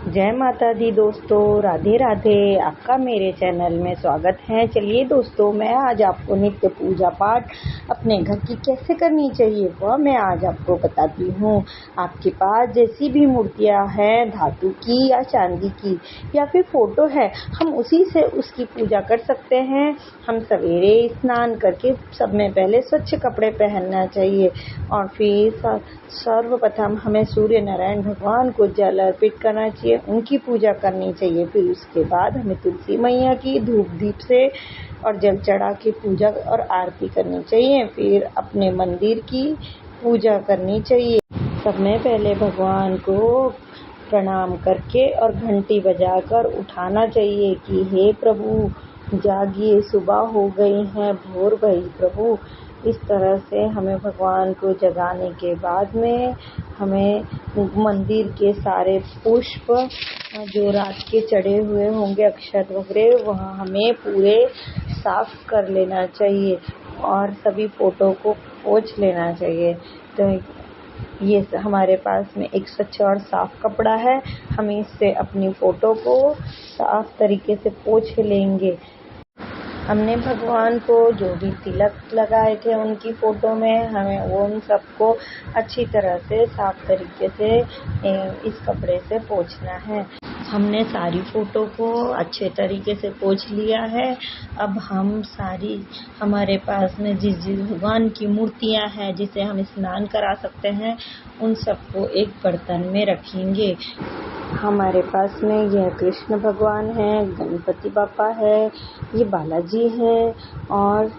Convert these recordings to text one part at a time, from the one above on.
जय माता दी दोस्तों, राधे राधे। आपका मेरे चैनल में स्वागत है। चलिए दोस्तों, मैं आज आपको नित्य पूजा पाठ अपने घर की कैसे करनी चाहिए वह मैं आज आपको बताती हूँ। आपके पास जैसी भी मूर्तियाँ हैं, धातु की या चांदी की या फिर फोटो है, हम उसी से उसकी पूजा कर सकते हैं। हम सवेरे स्नान करके सब में पहले स्वच्छ कपड़े पहनना चाहिए और फिर सर्वप्रथम हमें सूर्य नारायण भगवान को जल अर्पित करना चाहिए, उनकी पूजा करनी चाहिए। फिर उसके बाद हमें तुलसी मैया की धूप दीप से और जल चढ़ा के पूजा और आरती करनी चाहिए। फिर अपने मंदिर की पूजा करनी चाहिए। सब में पहले भगवान को प्रणाम करके और घंटी बजाकर उठाना चाहिए कि हे प्रभु जागिए, सुबह हो गई है, भोर भई प्रभु। इस तरह से हमें भगवान को जगाने के बाद में हमें मंदिर के सारे पुष्प जो रात के चढ़े हुए होंगे, अक्षत वगैरह, वह हमें पूरे साफ कर लेना चाहिए और सभी फोटो को पोंछ लेना चाहिए। तो ये हमारे पास में एक स्वच्छ और साफ कपड़ा है, हम इससे अपनी फ़ोटो को साफ तरीके से पोंछ लेंगे। हमने भगवान को जो भी तिलक लगाए थे उनकी फ़ोटो में, हमें वो उन सबको अच्छी तरह से साफ तरीके से इस कपड़े से पोंछना है। हमने सारी फ़ोटो को अच्छे तरीके से पोंछ लिया है। अब हम सारी हमारे पास में जिस भगवान की मूर्तियां हैं जिसे हम स्नान करा सकते हैं, उन सबको एक बर्तन में रखेंगे। हमारे पास में यह कृष्ण भगवान है, गणपति बापा है, ये बालाजी है और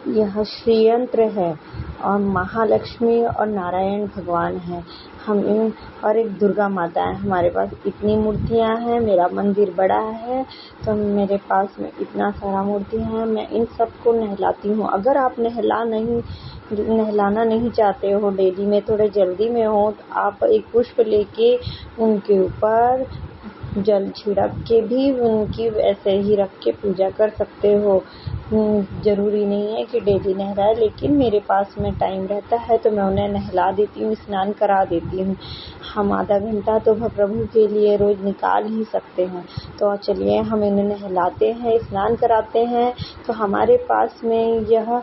यह श्रीयंत्र है और महालक्ष्मी और नारायण भगवान है। हम और एक दुर्गा माता है। हमारे पास इतनी मूर्तियां हैं। मेरा मंदिर बड़ा है तो मेरे पास में इतना सारा मूर्तियां हैं। मैं इन सबको नहलाती हूँ। अगर आप नहलाना नहीं चाहते हो, डेली में थोड़े जल्दी में हो, तो आप एक पुष्प लेके उनके ऊपर जल छिड़क के भी उनकी ऐसे ही रख के पूजा कर सकते हो। ज़रूरी नहीं है कि डेली नहलाए, लेकिन मेरे पास में टाइम रहता है तो मैं उन्हें नहला देती हूँ, स्नान करा देती हूँ। हम आधा घंटा तो प्रभु के लिए रोज़ निकाल ही सकते हैं। तो चलिए हम इन्हें नहलाते हैं, स्नान कराते हैं। तो हमारे पास में यह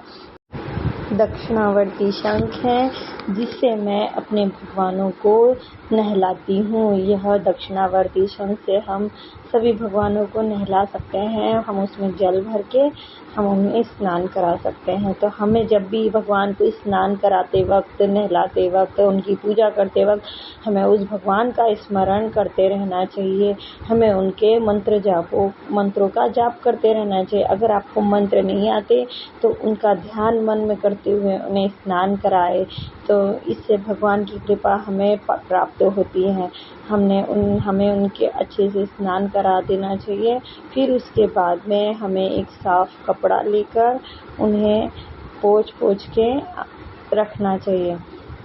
दक्षिणावर्ती शंख है जिससे मैं अपने भगवानों को नहलाती हूँ। यह दक्षिणावर्ती शंख से हम सभी भगवानों को नहला सकते हैं। हम उसमें जल भर के हम उन्हें स्नान करा सकते हैं। तो हमें जब भी भगवान को स्नान कराते वक्त, नहलाते वक्त, उनकी पूजा करते वक्त हमें उस भगवान का स्मरण करते रहना चाहिए। हमें उनके मंत्रों का जाप करते रहना चाहिए। अगर आपको मंत्र नहीं आते तो उनका ध्यान मन में करते हुए उन्हें स्नान कराए, तो इससे भगवान की कृपा हमें प्राप्त होती है। हमें उनके अच्छे से स्नान करा देना चाहिए। फिर उसके बाद में हमें एक साफ कपड़ा लेकर उन्हें पोंछ के रखना चाहिए।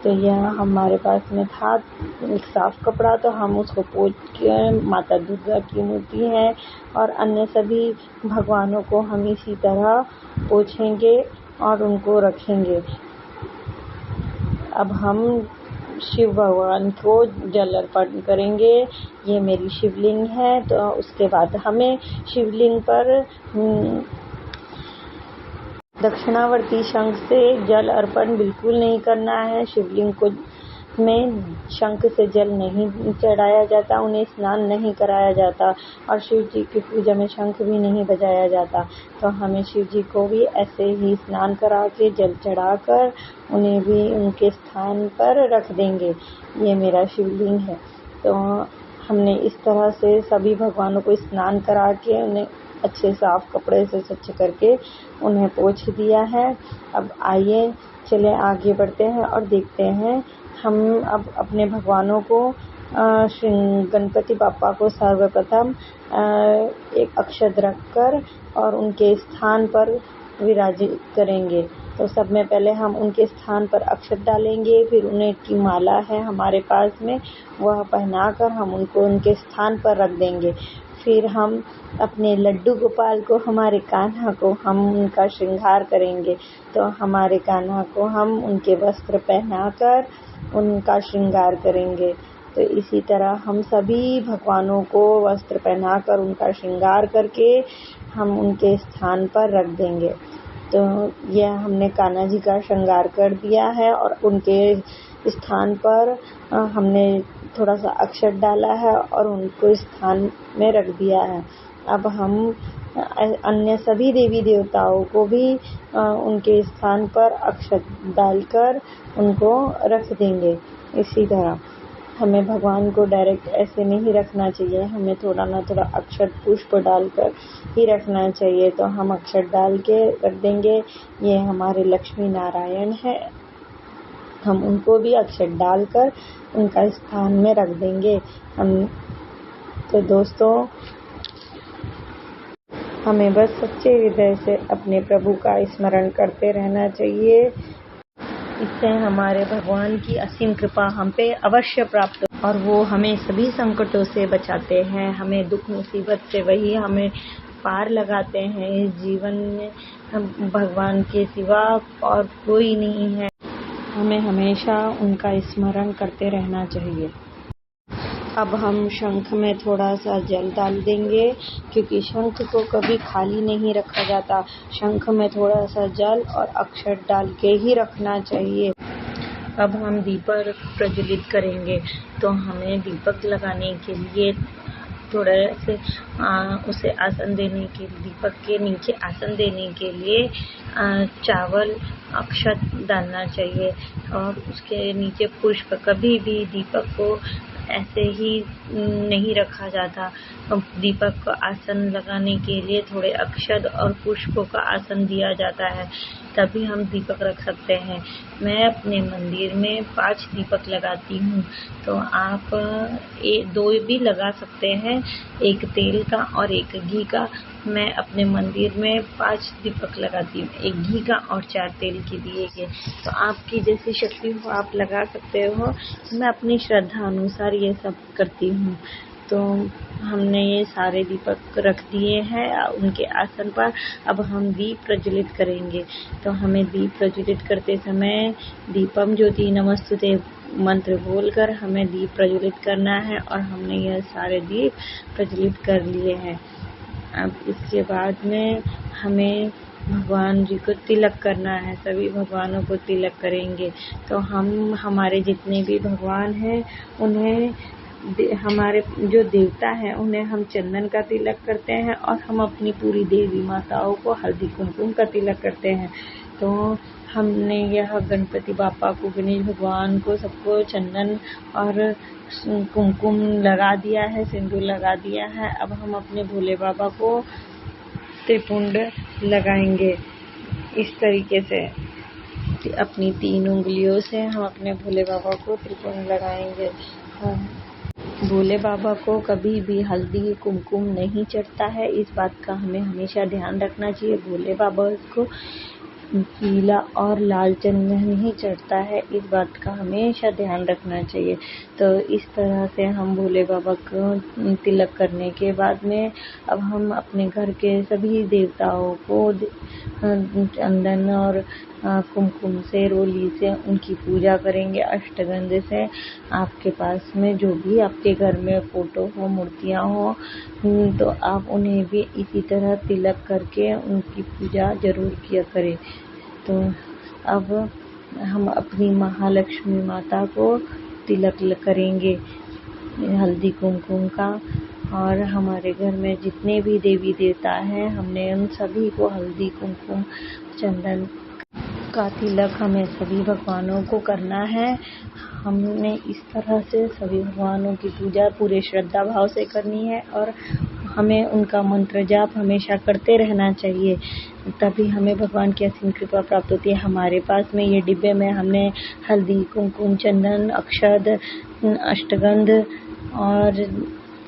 तो यह हमारे पास में था एक साफ कपड़ा, तो हम उसको पोंछ के माता दुर्गा की मूर्ति है और अन्य सभी भगवानों को हम इसी तरह पोंछेंगे और उनको रखेंगे। अब हम शिव भगवान को जल अर्पण करेंगे। ये मेरी शिवलिंग है। तो उसके बाद हमें शिवलिंग पर दक्षिणावर्ती शंख से जल अर्पण बिल्कुल नहीं करना है। शिवलिंग को में शंख से जल नहीं चढ़ाया जाता, उन्हें स्नान नहीं कराया जाता और शिव जी की पूजा में शंख भी नहीं बजाया जाता। तो हमें शिव जी को भी ऐसे ही स्नान करा के जल चढ़ाकर उन्हें भी उनके स्थान पर रख देंगे। ये मेरा शिवलिंग है। तो हमने इस तरह से सभी भगवानों को स्नान करा के उन्हें अच्छे साफ कपड़े से स्वच्छ करके उन्हें पोंछ दिया है। अब आइए चले आगे बढ़ते हैं और देखते हैं। हम अब अपने भगवानों को श्री गणपति बापा को सर्वप्रथम एक अक्षत रखकर और उनके स्थान पर विराजित करेंगे। तो सब में पहले हम उनके स्थान पर अक्षत डालेंगे, फिर उन्हें की माला है हमारे पास में, वह पहनाकर हम उनको उनके स्थान पर रख देंगे। फिर हम अपने लड्डू गोपाल को, हमारे कान्हा को हम उनका श्रृंगार करेंगे। तो हमारे कान्हा को हम उनके वस्त्र पहनाकर उनका श्रृंगार करेंगे। तो इसी तरह हम सभी भगवानों को वस्त्र पहनाकर उनका श्रृंगार करके हम उनके स्थान पर रख देंगे। तो यह हमने कान्हा जी का श्रृंगार कर दिया है और उनके स्थान पर हमने थोड़ा सा अक्षत डाला है और उनको स्थान में रख दिया है। अब हम अन्य सभी देवी देवताओं को भी उनके स्थान पर अक्षत डालकर उनको रख देंगे। इसी तरह हमें भगवान को डायरेक्ट ऐसे नहीं रखना चाहिए, हमें थोड़ा ना थोड़ा अक्षत पुष्प डालकर ही रखना चाहिए। तो हम अक्षत डाल के रख देंगे। ये हमारे लक्ष्मी नारायण है, हम उनको भी अक्षत डालकर उनका स्थान में रख देंगे। तो दोस्तों, हमें बस सच्चे हृदय से अपने प्रभु का स्मरण करते रहना चाहिए। इससे हमारे भगवान की असीम कृपा हम पे अवश्य प्राप्त और वो हमें सभी संकटों से बचाते हैं। हमें दुख मुसीबत से वही हमें पार लगाते हैं। इस जीवन में हम भगवान के सिवा और कोई नहीं है। हमें हमेशा उनका स्मरण करते रहना चाहिए। अब हम शंख में थोड़ा सा जल डाल देंगे, क्योंकि शंख को कभी खाली नहीं रखा जाता। शंख में थोड़ा सा जल और अक्षत डाल के ही रखना चाहिए। अब हम दीपक प्रज्वलित करेंगे। तो हमें दीपक लगाने के लिए थोड़ा से उसे आसन देने के लिए, दीपक के नीचे आसन देने के लिए चावल अक्षत डालना चाहिए और उसके नीचे पुष्प। कभी भी दीपक को ऐसे ही नहीं रखा जाता। दीपक को आसन लगाने के लिए थोड़े अक्षत और पुष्पों का आसन दिया जाता है, तभी हम दीपक रख सकते हैं। मैं अपने मंदिर में 5 दीपक लगाती हूँ, तो आप 2 भी लगा सकते हैं, एक तेल का और एक घी का। मैं अपने मंदिर में 5 दीपक लगाती हूँ, एक घी का और 4 तेल के दिए के। तो आपकी जैसी शक्ति हो आप लगा सकते हो। मैं अपनी श्रद्धा अनुसार ये सब करती हूँ। तो हमने ये सारे दीपक रख दिए हैं उनके आसन पर। अब हम दीप प्रज्वलित करेंगे। तो हमें दीप प्रज्वलित करते समय दीपम ज्योति नमस्तुते मंत्र बोलकर हमें दीप प्रज्वलित करना है और हमने यह सारे दीप प्रज्वलित कर लिए हैं। अब इसके बाद में हमें भगवान जी को तिलक करना है। सभी भगवानों को तिलक करेंगे। तो हम हमारे जितने भी भगवान हैं उन्हें, हमारे जो देवता हैं उन्हें हम चंदन का तिलक करते हैं और हम अपनी पूरी देवी माताओं को हल्दी कुमकुम का तिलक करते हैं। तो हमने यह गणपति बापा को, गणेश भगवान को, सबको चंदन और कुमकुम लगा दिया है, सिंदूर लगा दिया है। अब हम अपने भोले बाबा को त्रिपुंड लगाएंगे। इस तरीके से अपनी 3 उंगलियों से हम अपने भोले बाबा को त्रिपुंड लगाएंगे। भोले बाबा को कभी भी हल्दी कुमकुम नहीं चढ़ता है, इस बात का हमें हमेशा ध्यान रखना चाहिए। भोले बाबा को पीला और लाल चंदन ही चढ़ता है, इस बात का हमेशा ध्यान रखना चाहिए। तो इस तरह से हम भोले बाबा को तिलक करने के बाद में अब हम अपने घर के सभी देवताओं को चंदन और कुमकुम से, रोली से उनकी पूजा करेंगे, अष्टगंध से। आपके पास में जो भी आपके घर में फोटो हो, मूर्तियाँ हो, तो आप उन्हें भी इसी तरह तिलक करके उनकी पूजा जरूर किया करें। तो अब हम अपनी महालक्ष्मी माता को तिलक करेंगे हल्दी कुमकुम का, और हमारे घर में जितने भी देवी देवता हैं हमने उन सभी को हल्दी कुमकुम चंदन का तिलक हमें सभी भगवानों को करना है। हमने इस तरह से सभी भगवानों की पूजा पूरे श्रद्धा भाव से करनी है और हमें उनका मंत्र जाप हमेशा करते रहना चाहिए, तभी हमें भगवान की असीम कृपा प्राप्त होती है। हमारे पास में ये डिब्बे में हमने हल्दी कुमकुम चंदन अक्षत अष्टगंध और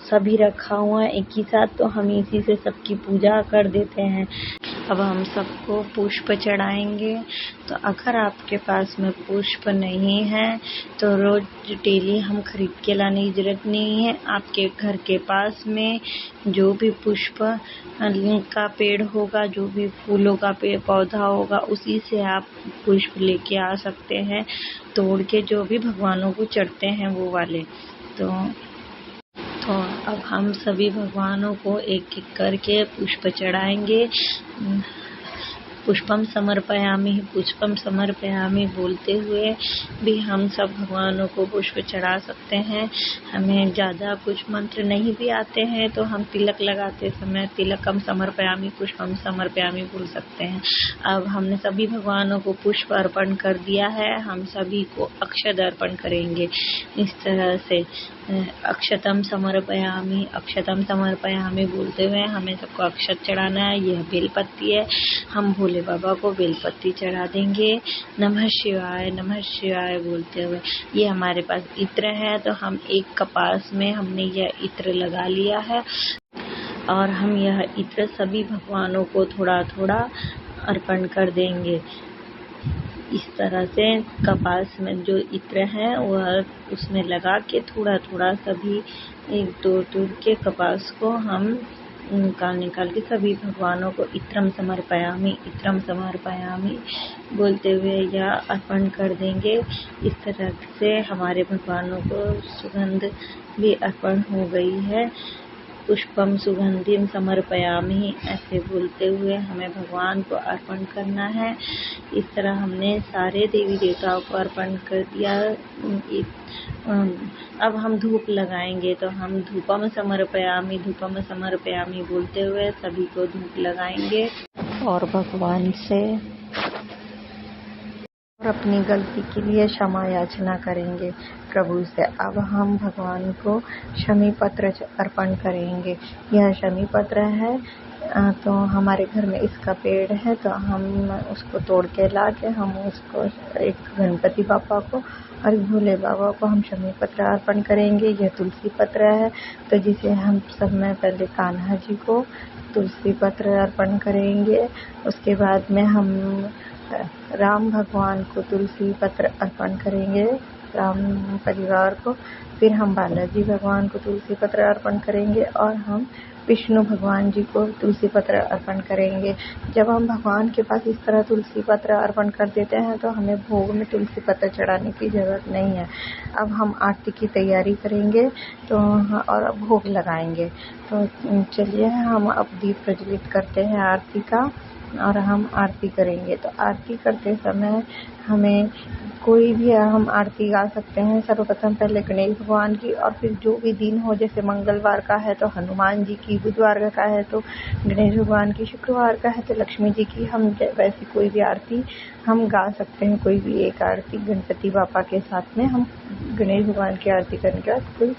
सभी रखा हुआ है एक ही साथ, तो हम इसी से सबकी पूजा कर देते हैं। अब हम सबको पुष्प चढ़ाएंगे। तो अगर आपके पास में पुष्प नहीं है तो रोज डेली हम खरीद के लाने की जरूरत नहीं है। आपके घर के पास में जो भी पुष्प का पेड़ होगा, जो भी फूलों का पौधा होगा, उसी से आप पुष्प लेके आ सकते हैं, तोड़ के, जो भी भगवानों को चढ़ते हैं वो वाले। तो अब हम सभी भगवानों को एक एक करके पुष्प चढ़ाएंगे। पुष्पम समर्पयामि बोलते हुए भी हम सब भगवानों को पुष्प चढ़ा सकते हैं। हमें ज़्यादा कुछ मंत्र नहीं भी आते हैं तो हम तिलक लगाते समय तिलकम समर्पयामि पुष्पम समर्पयामि बोल सकते हैं। अब हमने सभी भगवानों को पुष्प अर्पण कर दिया है, हम सभी को अक्षत अर्पण करेंगे। इस तरह से अक्षतम समर्पयामि बोलते हुए हमें सबको अक्षत चढ़ाना है। यह बेलपत्ती है, हम भोले बाबा को बेलपत्ती चढ़ा देंगे। नमः शिवाय बोलते हुए ये हमारे पास इत्र है, तो हम एक कपास में हमने यह इत्र लगा लिया है और हम यह इत्र सभी भगवानों को थोड़ा थोड़ा अर्पण कर देंगे। इस तरह से कपास में जो इत्र है वह उसमें लगा के थोड़ा थोड़ा सभी एक दो के कपास को हम निकाल के सभी भगवानों को इत्रम समर्पयामि बोलते हुए यह अर्पण कर देंगे। इस तरह से हमारे भगवानों को सुगंध भी अर्पण हो गई है। पुष्पम सुगंधिम समर्पयामि ऐसे बोलते हुए हमें भगवान को अर्पण करना है। इस तरह हमने सारे देवी देवताओं को अर्पण कर दिया। अब हम धूप लगाएंगे, तो हम धूपम समर्पयामि बोलते हुए सभी को धूप लगाएंगे और भगवान से और अपनी गलती के लिए क्षमा याचना करेंगे प्रभु से। अब हम भगवान को शमी पत्र अर्पण करेंगे। यह शमी पत्र है, तो हमारे घर में इसका पेड़ है, तो हम उसको तोड़ के ला के हम उसको एक गणपति बापा को और भोले बाबा को हम शमी पत्र अर्पण करेंगे। यह तुलसी पत्र है, तो जिसे हम सब में पहले कान्हा जी को तुलसी पत्र अर्पण करेंगे। उसके बाद में हम राम भगवान को तुलसी पत्र अर्पण करेंगे, राम परिवार को। फिर हम बालाजी भगवान को तुलसी पत्र अर्पण करेंगे और हम विष्णु भगवान जी को तुलसी पत्र अर्पण करेंगे। जब हम भगवान के पास इस तरह तुलसी पत्र अर्पण कर देते हैं तो हमें भोग में तुलसी पत्र चढ़ाने की जरूरत नहीं है। अब हम आरती की तैयारी करेंगे और भोग लगाएंगे। तो चलिए हम अब दीप प्रज्वलित करते हैं आरती का और हम आरती करेंगे। तो आरती करते समय हमें कोई भी हम आरती गा सकते हैं। सर्वप्रथम पहले गणेश भगवान की, और फिर जो भी दिन हो, जैसे मंगलवार का है तो हनुमान जी की, बुधवार का है तो गणेश भगवान की, शुक्रवार का है तो लक्ष्मी जी की। हम वैसे कोई भी आरती हम गा सकते हैं। कोई भी एक आरती गणपति बापा के साथ में हम गणेश भगवान की आरती करने के बाद कोई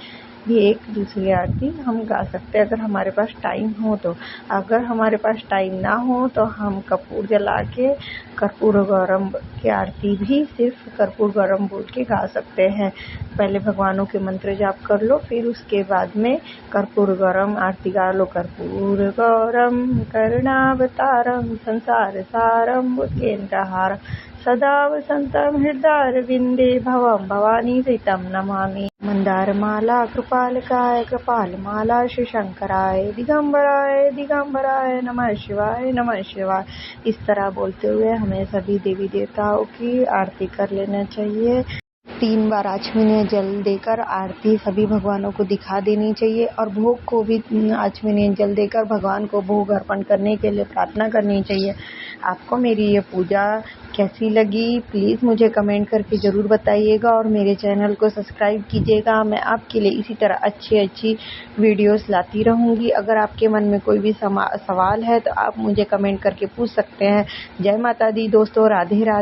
भी एक दूसरी आरती हम गा सकते हैं, अगर हमारे पास टाइम हो तो। अगर हमारे पास टाइम ना हो तो हम कपूर जला के कर्पूर गौरम की आरती भी सिर्फ कर्पूर गौरम बोल के गा सकते हैं। पहले भगवानों के मंत्र जाप कर लो, फिर उसके बाद में कर्पूर गौरम आरती गा लो। कर्पूर गौरम करुणावतारम संसार सारम बुद्धेन्द्रहारम सदा वसंतम हृदयारविंदे भवम भवानी सहितम नमामि। मंदारमाला कृपालकाय कृपालमाला श्री शंकराय दिगंबराय नमः शिवाय। इस तरह बोलते हुए हमें सभी देवी देवताओं की आरती कर लेना चाहिए। 3 बार आचमनीय जल देकर आरती सभी भगवानों को दिखा देनी चाहिए और भोग को भी आचमनीय जल देकर भगवान को भोग अर्पण करने के लिए प्रार्थना करनी चाहिए। आपको मेरी ये पूजा कैसी लगी प्लीज़ मुझे कमेंट करके ज़रूर बताइएगा और मेरे चैनल को सब्सक्राइब कीजिएगा। मैं आपके लिए इसी तरह अच्छी वीडियोस लाती रहूँगी। अगर आपके मन में कोई भी सवाल है तो आप मुझे कमेंट करके पूछ सकते हैं। जय माता दी दोस्तों, राधे राधे।